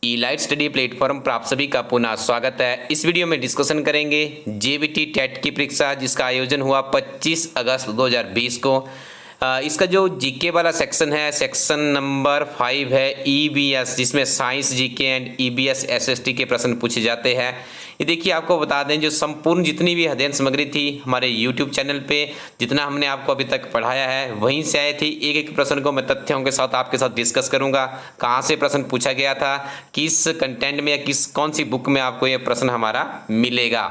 ई light study platform पर आप सभी का पुनः स्वागत है। इस वीडियो में डिस्कशन करेंगे जेबीटी टेट की परीक्षा जिसका आयोजन हुआ 25 अगस्त 2020 को। इसका जो जीके वाला सेक्शन है, सेक्शन नंबर 5 है ईबीएस, जिसमें science GK and EBS SST के प्रश्न पूछे जाते हैं। ये देखिए, आपको बता दें जो संपूर्ण जितनी भी अध्ययन सामग्री थी हमारे यूट्यूब चैनल पे, जितना हमने आपको अभी तक पढ़ाया है वहीं से आए थे। एक एक प्रश्न को मैं तथ्यों के साथ आपके साथ डिस्कस करूंगा, कहाँ से प्रश्न पूछा गया था, किस कंटेंट में या कौन सी बुक में आपको ये प्रश्न हमारा मिलेगा।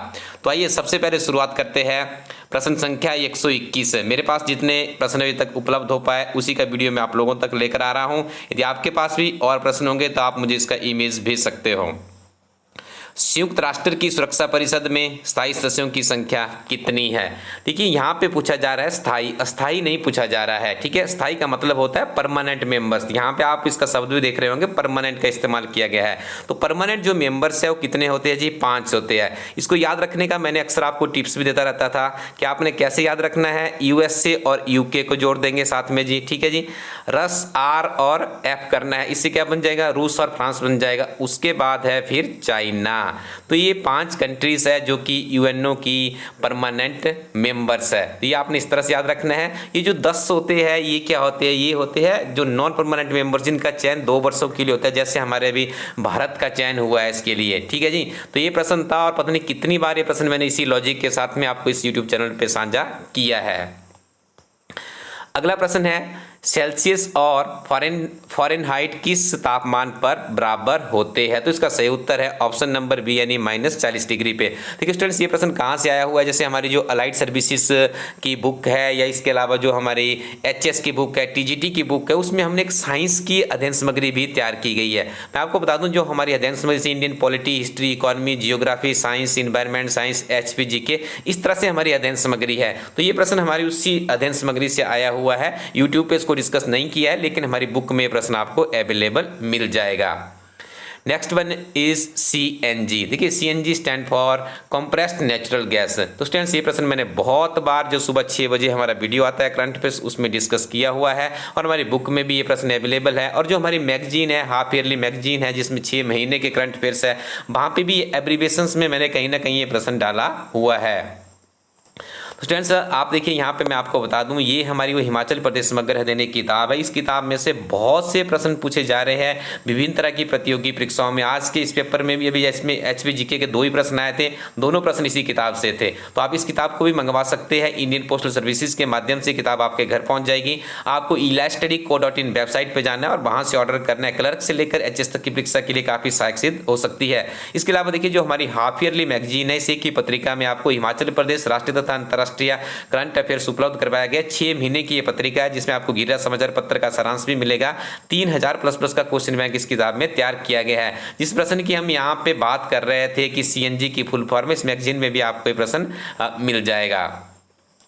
तो आइए सबसे पहले शुरुआत करते हैं। प्रश्न संख्या 121 है। मेरे पास जितने प्रश्न अभी तक उपलब्ध हो पाए उसी का वीडियो मैं आप लोगों तक लेकर आ रहा हूं। यदि आपके पास भी और प्रश्न होंगे तो आप मुझे इसका इमेज भेज सकते हो। संयुक्त राष्ट्र की सुरक्षा परिषद में स्थायी सदस्यों की संख्या कितनी है? देखिए, यहाँ पे पूछा जा रहा है स्थायी, अस्थायी नहीं पूछा जा रहा है। ठीक है, स्थायी का मतलब होता है परमानेंट मेंबर्स। यहाँ पे आप इसका शब्द भी देख रहे होंगे, परमानेंट का इस्तेमाल किया गया है। तो परमानेंट जो मेंबर्स है वो कितने होते हैं जी? 5 होते हैं। इसको याद रखने का मैंने अक्सर आपको टिप्स भी देता रहता था कि आपने कैसे याद रखना है। यूएसए और यूके को जोड़ देंगे साथ में जी। ठीक है जी, रस आर और एफ करना है, इससे क्या बन जाएगा? रूस और फ्रांस बन जाएगा। उसके बाद है फिर चाइना। तो ये 5 कंट्रीज है जो कि यूएनओ की परमानेंट मेंबर्स है। तो ये आपने इस तरह से याद रखना है। ये जो 10 होते हैं ये क्या होते हैं? ये होते हैं जो नॉन परमानेंट मेंबर्स, जिनका चयन 2 वर्षों के लिए होता है, जैसे हमारे अभी भारत का चयन हुआ है इसके लिए। ठीक है जी, तो ये प्रश्न था और पता नहीं कितनी बार ये प्रश्न मैंने इसी लॉजिक के साथ में आपको इस यूट्यूब चैनल पर साझा किया है। अगला प्रश्न है, सेल्सियस और फ़ारेनहाइट किस तापमान पर बराबर होते हैं? तो इसका सही उत्तर है ऑप्शन नंबर बी, यानी -40 डिग्री पे। देखिए स्टूडेंट्स, ये प्रश्न कहाँ से आया हुआ है? जैसे हमारी जो अलाइड सर्विसेज की बुक है या इसके अलावा जो हमारी एचएस की बुक है, टीजीटी की बुक है, उसमें हमने एक साइंस की अध्ययन सामग्री भी तैयार की गई है। मैं आपको बता दूं, जो हमारी अध्ययन सामग्री से Indian polity, history, economy, geography, science, environment science, HP, GK, इस तरह से हमारी अध्ययन सामग्री है। तो ये प्रश्न हमारी उसी अध्ययन सामग्री से आया हुआ है। यूट्यूब पे इसको डिस्कस नहीं किया है, लेकिन हमारी बुक में प्रश्न आपको अवेलेबल मिल जाएगा। Next one is CNG. देखिए, CNG stand for compressed natural gas. तो स्टूडेंट्स, ये प्रश्न मैंने बहुत बार जो सुबह 6 बजे हमारा वीडियो आता है करंट अफेयर्स, उसमें डिस्कस किया हुआ है और हमारी बुक में भी ये प्रश्न अवेलेबल है। और जो हमारी मैगजीन है, हाफ ईयरली मैगजीन है, जिसमें 6 महीने के करंट अफेयर्स है, वहाँ पे भी एब्रीविएशंस में मैंने कहीं ना कहीं ये प्रश्न डाला हुआ है। तो स्टूडेंट्स, आप देखिए यहाँ पे मैं आपको बता दूं, ये हमारी वो हिमाचल प्रदेश समग्र अध्ययन की किताब है। इस किताब में से बहुत से प्रश्न पूछे जा रहे हैं विभिन्न तरह की प्रतियोगी परीक्षाओं में। आज के इस पेपर में भी अभी इसमें एचपी जीके के 2 ही प्रश्न आए थे, दोनों प्रश्न इसी किताब से थे। तो आप इस किताब को भी मंगवा सकते हैं। इंडियन पोस्टल सर्विसेज के माध्यम से किताब आपके घर पहुँच जाएगी। आपको eLightStudy.co.in वेबसाइट पर जाना है और वहाँ से ऑर्डर करना है। क्लर्क से लेकर एचएस तक की परीक्षा के लिए काफ़ी सहायक सिद्ध हो सकती है। इसके अलावा देखिए, जो हमारी हाफ ईयरली मैगजीन है, इसी की पत्रिका में आपको हिमाचल प्रदेश, राष्ट्रीय तथा अंतर्राष्ट्रीय करंट अफेयर्स उपलब्ध करवाया गया। 6 महीने की ये पत्रिका है, जिसमें आपको गिरिराज समाचार पत्र का सारांश भी मिलेगा। 3000 प्लस का क्वेश्चन बैंक इस किताब में तैयार किया गया है। जिस प्रश्न की हम यहाँ पे बात कर रहे थे कि सीएनजी की फुल फॉर्म, इस मैगजीन में भी आपको ये प्रश्न मिल जाएगा।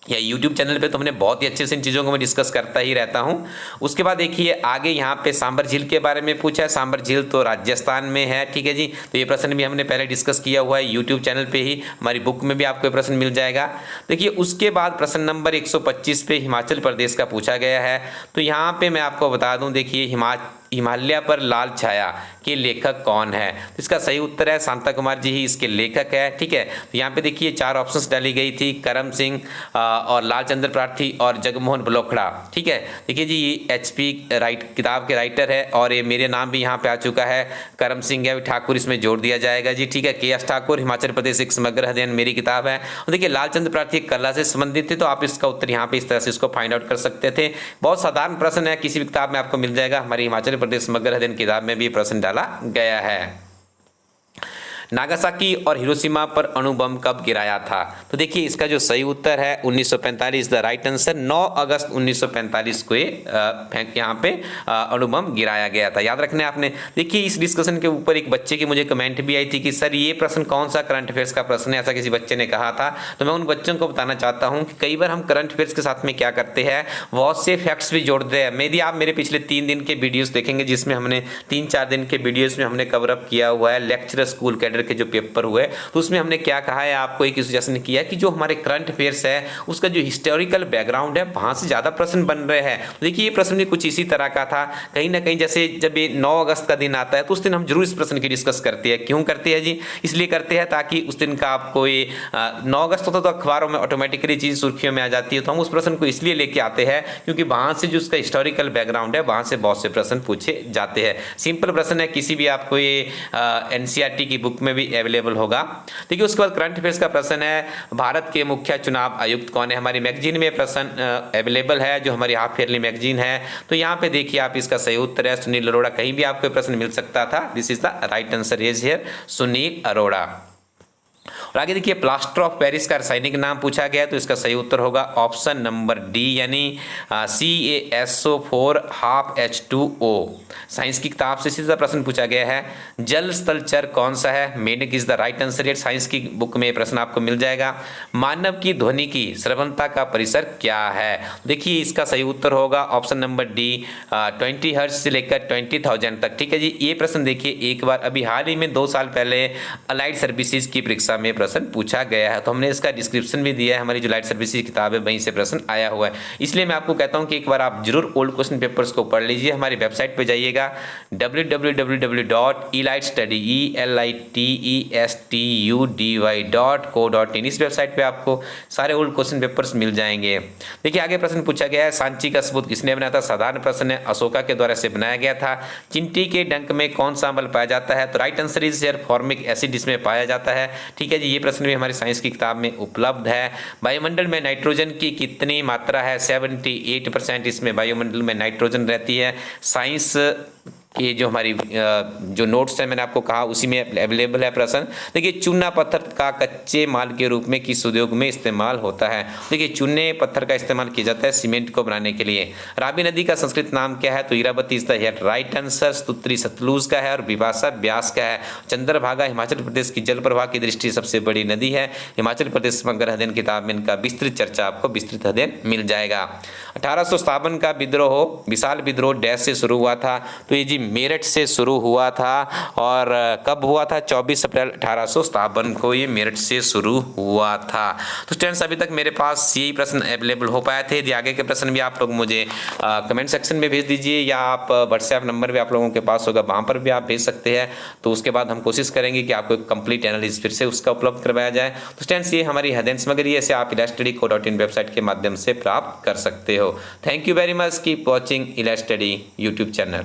या यूट्यूब चैनल पे तो हमने बहुत ही अच्छे से इन चीज़ों को मैं डिस्कस करता ही रहता हूँ। उसके बाद देखिए आगे यहाँ पे सांबर झील के बारे में पूछा है। सांबर झील तो राजस्थान में है। ठीक है जी, तो ये प्रश्न भी हमने पहले डिस्कस किया हुआ है यूट्यूब चैनल पे ही, हमारी बुक में भी आपको ये प्रश्न मिल जाएगा। देखिए, उसके बाद प्रश्न नंबर 125 पे हिमाचल प्रदेश का पूछा गया है। तो यहाँ पर मैं आपको बता दूँ, देखिए हिमालय पर लाल छाया के लेखक कौन है? तो इसका सही उत्तर है शांता कुमार जी ही इसके लेखक है। ठीक है, तो यहाँ पे देखिए 4 ऑप्शंस डाली गई थी, करम सिंह और लालचंद्र प्रार्थी और जगमोहन बलोखड़ा। ठीक है, देखिए जी, ये एचपी किताब के राइटर है और ये मेरे नाम भी यहाँ पे आ चुका है, करम सिंह है, ठाकुर इसमें जोड़ दिया जाएगा जी। ठीक है, KS ठाकुर, हिमाचल प्रदेश एक समग्र अध्ययन, मेरी किताब है। और देखिए, लालचंद्र प्रार्थी कला से संबंधित थे, तो आप इसका उत्तर यहाँ पे इस तरह से इसको फाइंड आउट कर सकते थे। बहुत साधारण प्रश्न है, किसी भी किताब में आपको मिल जाएगा। हमारी हिमाचल प्रदेश समग्र अध्ययन किताब में भी प्रश्न डाला गया है। नागासाकी और हिरोशिमा पर अणु बम कब गिराया था? तो देखिए, इसका जो सही उत्तर है 1945 द राइट आंसर। 9 अगस्त 1945 को यहाँ पे अणु बम गिराया गया था। याद रखना है आपने। देखिए, इस डिस्कशन के ऊपर एक बच्चे की मुझे कमेंट भी आई थी कि सर ये प्रश्न कौन सा करंट अफेयर्स का प्रश्न है, ऐसा किसी बच्चे ने कहा था। तो मैं उन बच्चों को बताना चाहता हूँ कि कई बार हम करंट अफेयर्स के साथ में क्या करते हैं, बहुत से फैक्ट्स भी जोड़ते हैं। यदि आप मेरे पिछले 3 दिन के वीडियोज़ देखेंगे, जिसमें हमने 3-4 दिन के वीडियोज़ में हमने कवर अप किया हुआ है लेक्चरर स्कूल कैडर कैलेंडर के जो पेपर हुए तो उसमें हमने क्या कहा है, आपको एक सजेशन किया कि जो हमारे करंट अफेयर्स है उसका जो हिस्टोरिकल बैकग्राउंड है वहाँ से ज़्यादा प्रश्न बन रहे हैं। देखिए ये प्रश्न भी कुछ इसी तरह का था, कहीं ना कहीं जैसे जब ये 9 अगस्त का दिन आता है तो उस दिन हम जरूर इस प्रश्न की डिस्कस करते हैं। क्यों करते हैं जी? इसलिए करते हैं ताकि उस दिन का आपको ये 9 अगस्त होता तो अखबारों में ऑटोमेटिकली चीज़ सुर्खियों में आ जाती है, तो हम उस प्रश्न को इसलिए लेके आते हैं क्योंकि वहाँ से जो उसका हिस्टोरिकल बैकग्राउंड है वहाँ से बहुत से प्रश्न पूछे जाते हैं। सिंपल प्रश्न है, किसी भी आपको ये NCERT की बुक में भी अवेलेबल होगा। देखिए उसके बाद करंट अफेयर्स का प्रश्न है, भारत के मुख्य चुनाव आयुक्त कौन है? हमारी मैगजीन में प्रश्न अवेलेबल है, जो हमारी हाफ ईयरली मैगजीन है। तो यहाँ पे देखिए आप इसका सही उत्तर है सुनील अरोड़ा। कहीं भी आपको प्रश्न मिल सकता था, this is the right answer is here Sunil Arora. और आगे देखिए प्लास्टर ऑफ पेरिस का रासायनिक नाम पूछा गया, तो इसका सही उत्तर होगा ऑप्शन नंबर डी यानी CaSO4 हाफ H2O। साइंस की किताब से सीधा प्रश्न पूछा गया है, जल स्थल चर कौन सा है? मेढक इज द राइट आंसर। ये साइंस की बुक में प्रश्न आपको मिल जाएगा। मानव की ध्वनि की श्रवणता का परिसर क्या है? देखिए इसका सही उत्तर होगा ऑप्शन नंबर डी 20 हर्ट्ज से लेकर 20,000 तक। ठीक है जी, ये प्रश्न देखिए एक बार अभी हाल ही में 2 साल पहले अलाइड सर्विसेज की परीक्षा में प्रश्न पूछा गया है, तो हमने इसका डिस्क्रिप्शन भी दिया है, हमारी जो लाइट सर्विसेज किताब है वहीं से प्रश्न आया हुआ है। इसलिए मैं आपको कहता हूं कि एक बार आप जरूर ओल्ड क्वेश्चन पेपर्स को पढ़ लीजिए। हमारी वेबसाइट पे जाइएगा www.elitestudy.co.in। इस वेबसाइट पे आपको सारे ओल्ड क्वेश्चन पेपर्स मिल जाएंगे। देखिए आगे प्रश्न पूछा गया है, सांची का सबूत किसने बनाया था? साधारण प्रश्न है, अशोका के द्वारा से बनाया गया था। चिंटी के डंक में कौन सा अम्ल पाया जाता है? तो right answer is here formic acid इसमें पाया जाता है। ठीक है जी, ये प्रश्न भी हमारी साइंस की किताब में उपलब्ध है। वायुमंडल में नाइट्रोजन की कितनी मात्रा है? 78% इसमें वायुमंडल में नाइट्रोजन रहती है। साइंस ये जो हमारी जो नोट्स है मैंने आपको कहा उसी में अवेलेबल है प्रश्न। देखिए चूना पत्थर का कच्चे माल के रूप में किस उद्योग में इस्तेमाल होता है? देखिए चूने पत्थर का इस्तेमाल किया जाता है सीमेंट को बनाने के लिए। रावी नदी का संस्कृत नाम क्या है? तो Iravati is the right answer. स्तुत्री सतलुज का है और विपाशा ब्यास का है। चंद्रभागा हिमाचल प्रदेश की जल प्रवाह की दृष्टि सबसे बड़ी नदी है। हिमाचल प्रदेश समग्र अध्ययन किताब में इनका विस्तृत चर्चा आपको विस्तृत अध्ययन मिल जाएगा। 1857 का विद्रोह विशाल विद्रोह डैश से शुरू हुआ था? तो ये जी मेरठ से शुरू हुआ था। और कब हुआ था? 24 अप्रैल 1857 को ये मेरठ से शुरू हुआ था। तो स्टूडेंट्स अभी तक मेरे पास यही प्रश्न अवेलेबल हो पाए थे। यदि आगे के प्रश्न भी आप लोग मुझे कमेंट सेक्शन में भेज दीजिए या आप व्हाट्सएप नंबर भी आप लोगों के पास होगा वहाँ पर भी आप भेज सकते हैं। तो उसके बाद हम कोशिश करेंगे कि आपको कंप्लीट एनालिसिस फिर से उसका उपलब्ध करवाया जाए। तो स्टूडेंट्स ये हमारी अध्ययन सामग्री है, आप elitestudy.co.in वेबसाइट के माध्यम से प्राप्त कर सकते हो। Thank you very much, keep watching elitestudy YouTube channel.